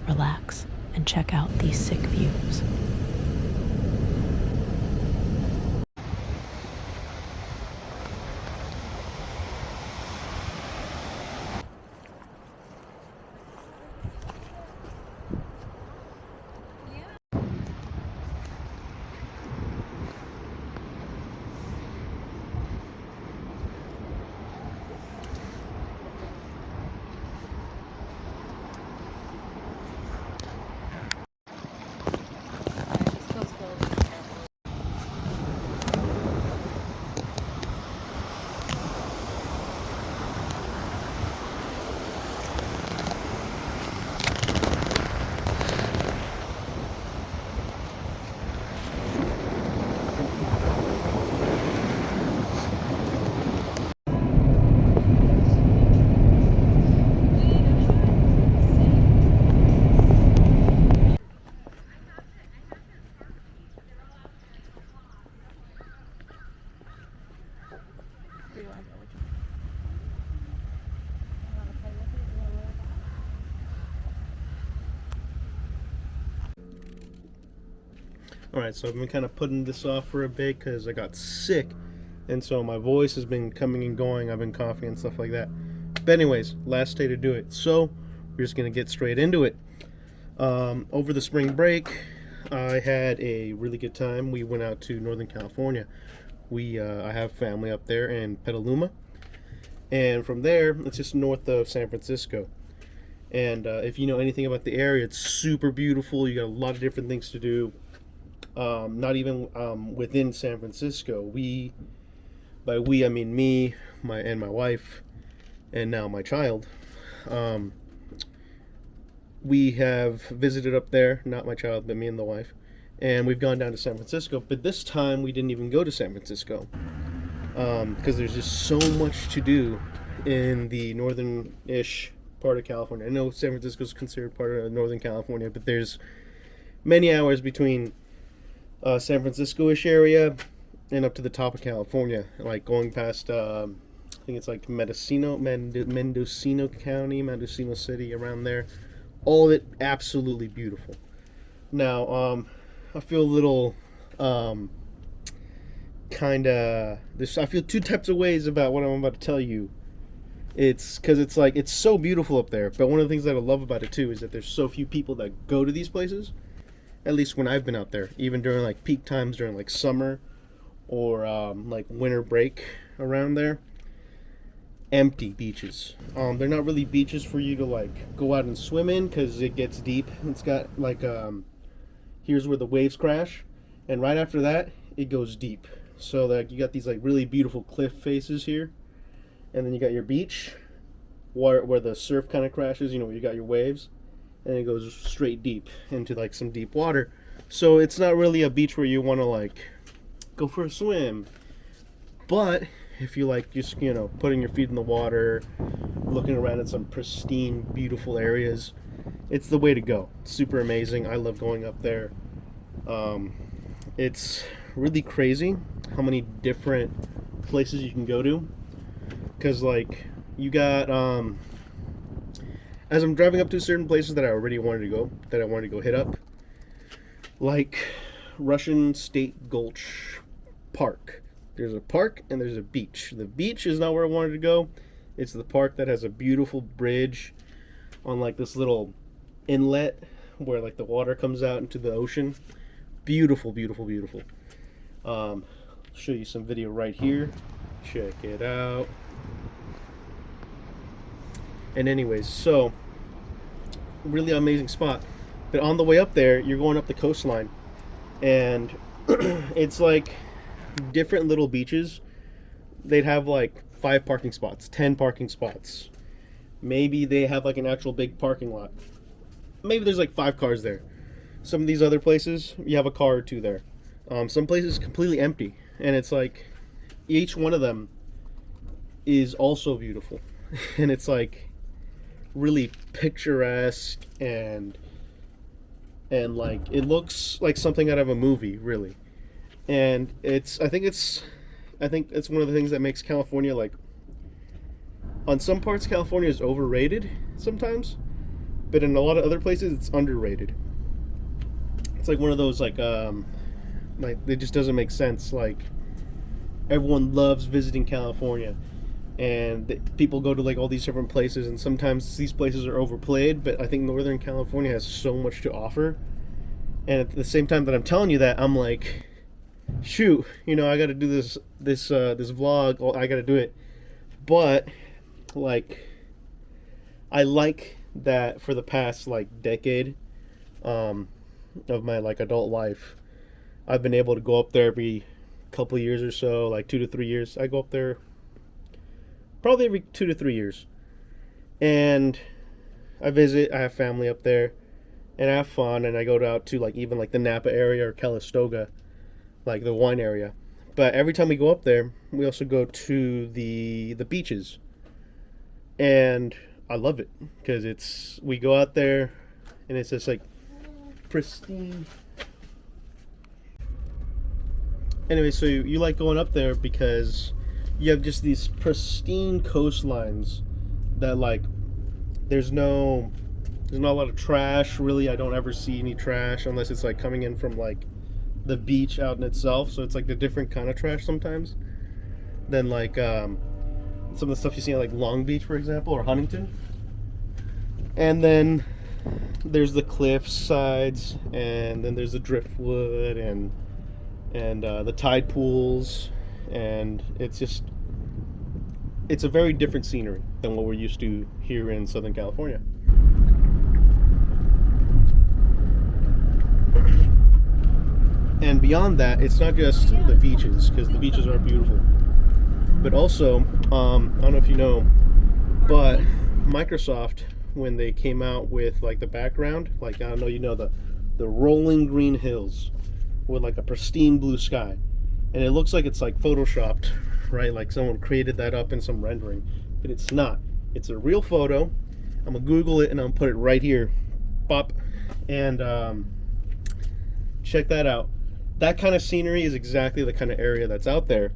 relax, and check out these sick views. Alright, so I've been kind of putting this off for a bit because I got sick, and so my voice has been coming and going. I've been coughing and stuff like that. But anyways, last day to do it. So we're just going to get straight into it. Over the spring break, I had a really good time. We went out to Northern California. I have family up there in Petaluma, and from there, it's just north of San Francisco. And if you know anything about the area, it's super beautiful. You got a lot of different things to do. Not even within San Francisco. By we I mean me, my wife, and now my child. We have visited up there, not my child, but me and the wife, and we've gone down to San Francisco. But this time we didn't even go to San Francisco because there's just so much to do in the northern-ish part of California. I know San Francisco is considered part of Northern California, but there's many hours between San Francisco-ish area and up to the top of California, like going past I think it's like Mendocino County, Mendocino City, around there. All of it absolutely beautiful. Now I feel a little I feel two types of ways about what I'm about to tell you. It's because it's so beautiful up there, but one of the things that I love about it too is that there's so few people that go to these places. At least when I've been out there, even during like peak times during like summer or like winter break around there. Empty beaches. They're not really beaches for you to like go out and swim in because it gets deep. It's got like here's where the waves crash, and right after that it goes deep. So like you got these like really beautiful cliff faces here, and then you got your beach where the surf kind of crashes. You know, where you got your waves. And it goes straight deep into like some deep water. So it's not really a beach where you want to like go for a swim. But if you like just, you know, putting your feet in the water, looking around at some pristine, beautiful areas, it's the way to go. It's super amazing. I love going up there. It's really crazy how many different places you can go to. Because like you got as I'm driving up to certain places that I already wanted to go, that I wanted to go hit up, like Russian State Gulch Park. There's a park and there's a beach. The beach is not where I wanted to go. It's the park that has a beautiful bridge on like this little inlet where like the water comes out into the ocean. Beautiful, beautiful, beautiful. I'll show you some video right here. Check it out. And anyways, so really amazing spot. But on the way up there, you're going up the coastline, and it's like different little beaches. They'd have like 5 parking spots, 10 parking spots. Maybe they have like an actual big parking lot. Maybe there's like 5 cars there. Some of these other places, you have a car or 2 there. Some places completely empty, and it's like each one of them is also beautiful, and it's like really picturesque and like it looks like something out of a movie, really. And I think it's one of the things that makes California, like, on some parts California is overrated sometimes, but in a lot of other places it's underrated. It's like one of those like it just doesn't make sense. Like everyone loves visiting California, and people go to like all these different places, and sometimes these places are overplayed. But I think Northern California has so much to offer, and at the same time that I'm telling you that, I'm like, shoot, I got to do this vlog. Well, I got to do it, but like, I like that for the past like decade of my like adult life, I've been able to go up there every couple years or so, like 2 to 3 years. I go up there probably every 2 to 3 years, and I visit. I have family up there, and I have fun. And I go out to like even like the Napa area or Calistoga, like the wine area. But every time we go up there, we also go to the beaches, and I love it because we go out there, and it's just like pristine. Anyway, so you like going up there because you have just these pristine coastlines that like there's not a lot of trash really. I don't ever see any trash unless it's like coming in from like the beach out in itself. So it's like the different kind of trash sometimes than like some of the stuff you see at like Long Beach, for example, or Huntington. And then there's the cliff sides, and then there's the driftwood and the tide pools, and it's a very different scenery than what we're used to here in Southern California. And beyond that, it's not just the beaches, because the beaches are beautiful, but also I don't know if you know, but Microsoft, when they came out with like the background, like I don't know, the rolling green hills with like a pristine blue sky, and it looks like it's like photoshopped, right? Like someone created that up in some rendering, but it's not. It's a real photo. I'm gonna Google it and I'll put it right here, bop, and check that out. That kind of scenery is exactly the kind of area that's out there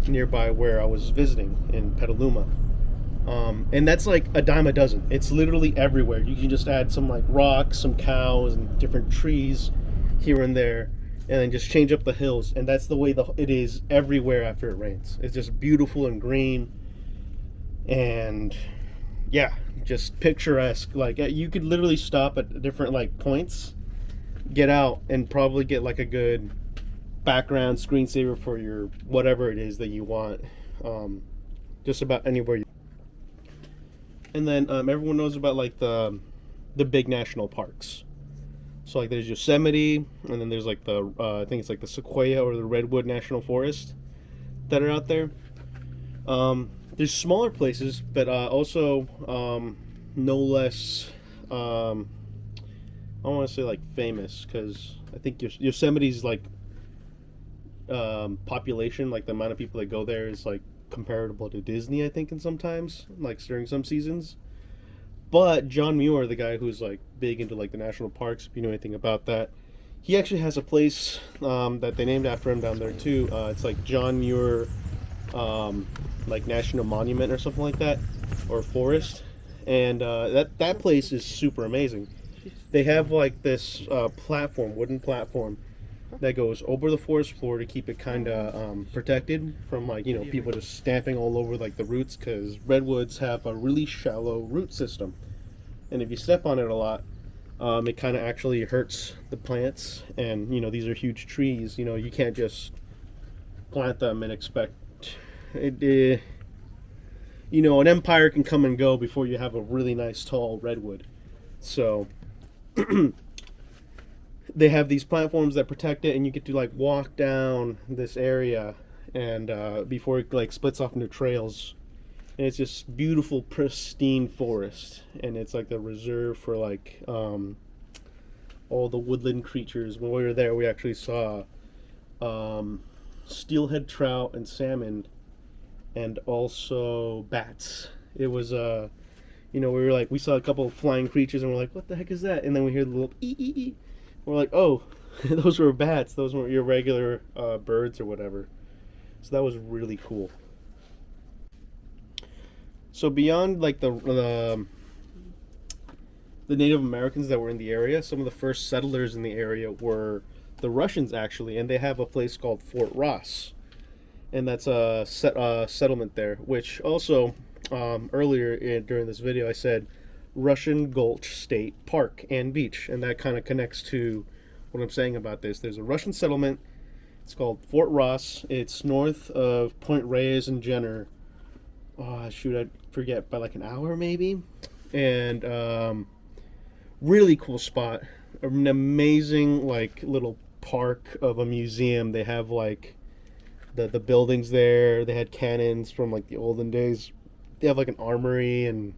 nearby where I was visiting in Petaluma. And that's like a dime a dozen. It's literally everywhere. You can just add some like rocks, some cows, and different trees here and there, and then just change up the hills. And that's the way it is everywhere after it rains. It's just beautiful and green, and yeah, just picturesque. Like you could literally stop at different like points, get out, and probably get like a good background screensaver for your whatever it is that you want. Just about anywhere. And then everyone knows about like the big national parks. So like there's Yosemite, and then there's like I think it's like the Sequoia or the Redwood National Forest that are out there. There's smaller places, but also no less. I don't want to say like famous, because I think Yosemite's like population, like the amount of people that go there is like comparable to Disney, I think, in sometimes, like during some seasons. But John Muir, the guy who's like big into like the national parks, if you know anything about that, he actually has a place that they named after him down there too. It's like John Muir, like National Monument or something like that, or forest, and that place is super amazing. They have like this wooden platform that goes over the forest floor to keep it kind of protected from like people just stamping all over like the roots, because redwoods have a really shallow root system, and if you step on it a lot, it kind of actually hurts the plants. And these are huge trees. You can't just plant them and expect it. An empire can come and go before you have a really nice tall redwood. So they have these platforms that protect it, and you get to like walk down this area, and before it like splits off into trails, and it's just beautiful, pristine forest, and it's like the reserve for like all the woodland creatures. When we were there, we actually saw steelhead trout and salmon, and also bats. It was we saw a couple of flying creatures, and we're like, what the heck is that? And then we hear the little ee ee ee. We're like, oh, those were bats. Those weren't your regular birds or whatever. So that was really cool. So beyond like the the Native Americans that were in the area. Some of the first settlers in the area were the Russians, actually, and they have a place called Fort Ross, and that's a settlement there. Which also, earlier during this video, I said Russian Gulch State Park and Beach, and that kind of connects to what I'm saying about this. There's a Russian settlement. It's called Fort Ross. It's north of Point Reyes and Jenner. Oh, shoot, I forget, by like an hour maybe. And really cool spot. An amazing like little park of a museum. They have like the buildings there. They had cannons from like the olden days. They have like an armory, and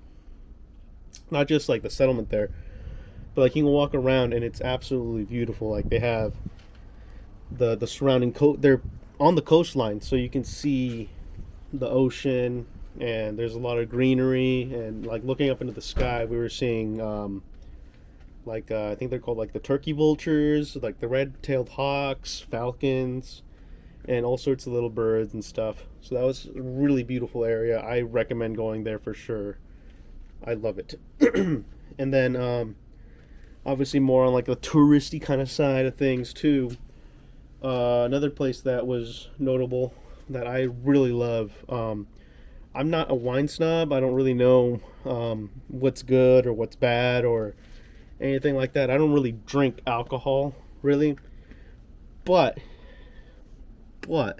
not just like the settlement there, but like you can walk around and it's absolutely beautiful. Like they have the surrounding they're on the coastline, so you can see the ocean, and there's a lot of greenery. And like looking up into the sky, we were seeing I think they're called like the turkey vultures, like the red-tailed hawks, falcons, and all sorts of little birds and stuff. So that was a really beautiful area. I recommend going there for sure. I love it. And then obviously more on like the touristy kind of side of things too. Another place that was notable that I really love. I'm not a wine snob. I don't really know what's good or what's bad or anything like that. I don't really drink alcohol, really. But I'm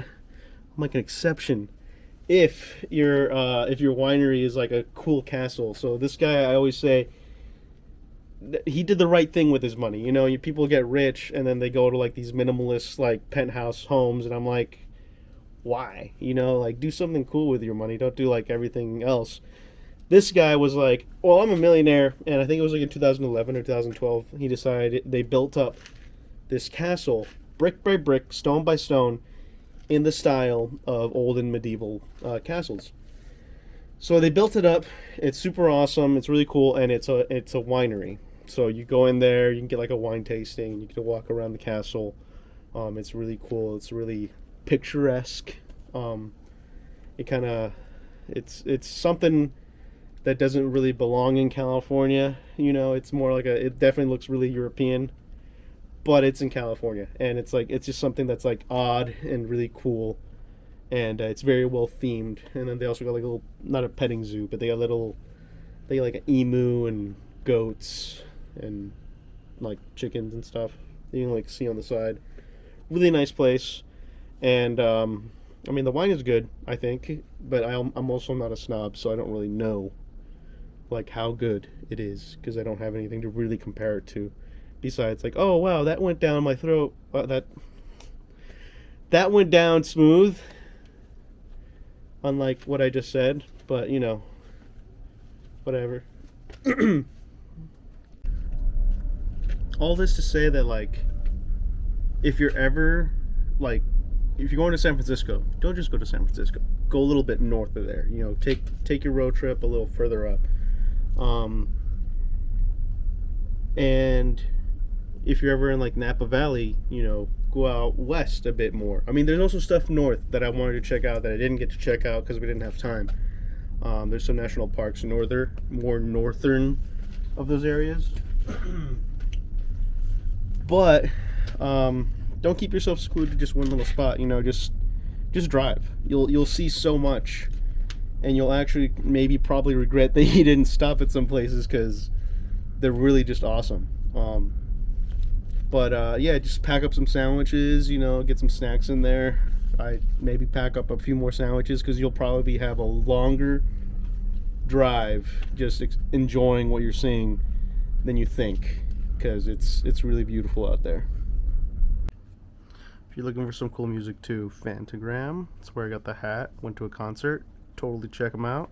like an exception if your winery is like a cool castle. So this guy, I always say, he did the right thing with his money. You know, people get rich and then they go to like these minimalist like penthouse homes, and I'm like, why? You know, like do something cool with your money. Don't do like everything else. This guy was like, well, I'm a millionaire, and I think it was like in 2011 or 2012, he decided they built up this castle, brick by brick, stone by stone, in the style of old and medieval castles. So they built it up. It's super awesome. It's really cool, and it's a winery. So you go in there, you can get like a wine tasting. You get to walk around the castle. It's really cool. It's really picturesque. It's something that doesn't really belong in California. You know, it's more like it definitely looks really European, but it's in California, and it's just something that's like odd and really cool, and it's very well themed. And then they also got like a little, not a petting zoo, but they got like an emu and goats and like chickens and stuff that you can like see on the side. Really nice place. And I mean, the wine is good, I think, but I'm also not a snob, so I don't really know like how good it is, because I don't have anything to really compare it to besides like, oh wow, that went down my throat. That went down smooth, unlike what I just said. But you know, whatever. All this to say that like, if you're ever like, if you're going to San Francisco, don't just go to San Francisco. Go a little bit north of there. You know, take your road trip a little further up. And if you're ever in like Napa Valley, you know, go out west a bit more. I mean, there's also stuff north that I wanted to check out that I didn't get to check out because we didn't have time. There's some national parks more northern of those areas. But don't keep yourself secluded to just one little spot. You know, just drive. You'll see so much, and you'll actually probably regret that you didn't stop at some places, because they're really just awesome. Yeah, just pack up some sandwiches. You know, get some snacks in there. I maybe pack up a few more sandwiches, because you'll probably have a longer drive just enjoying what you're seeing than you think, because it's really beautiful out there. If you're looking for some cool music too, Fantagram. That's where I got the hat. Went to a concert. Totally check them out.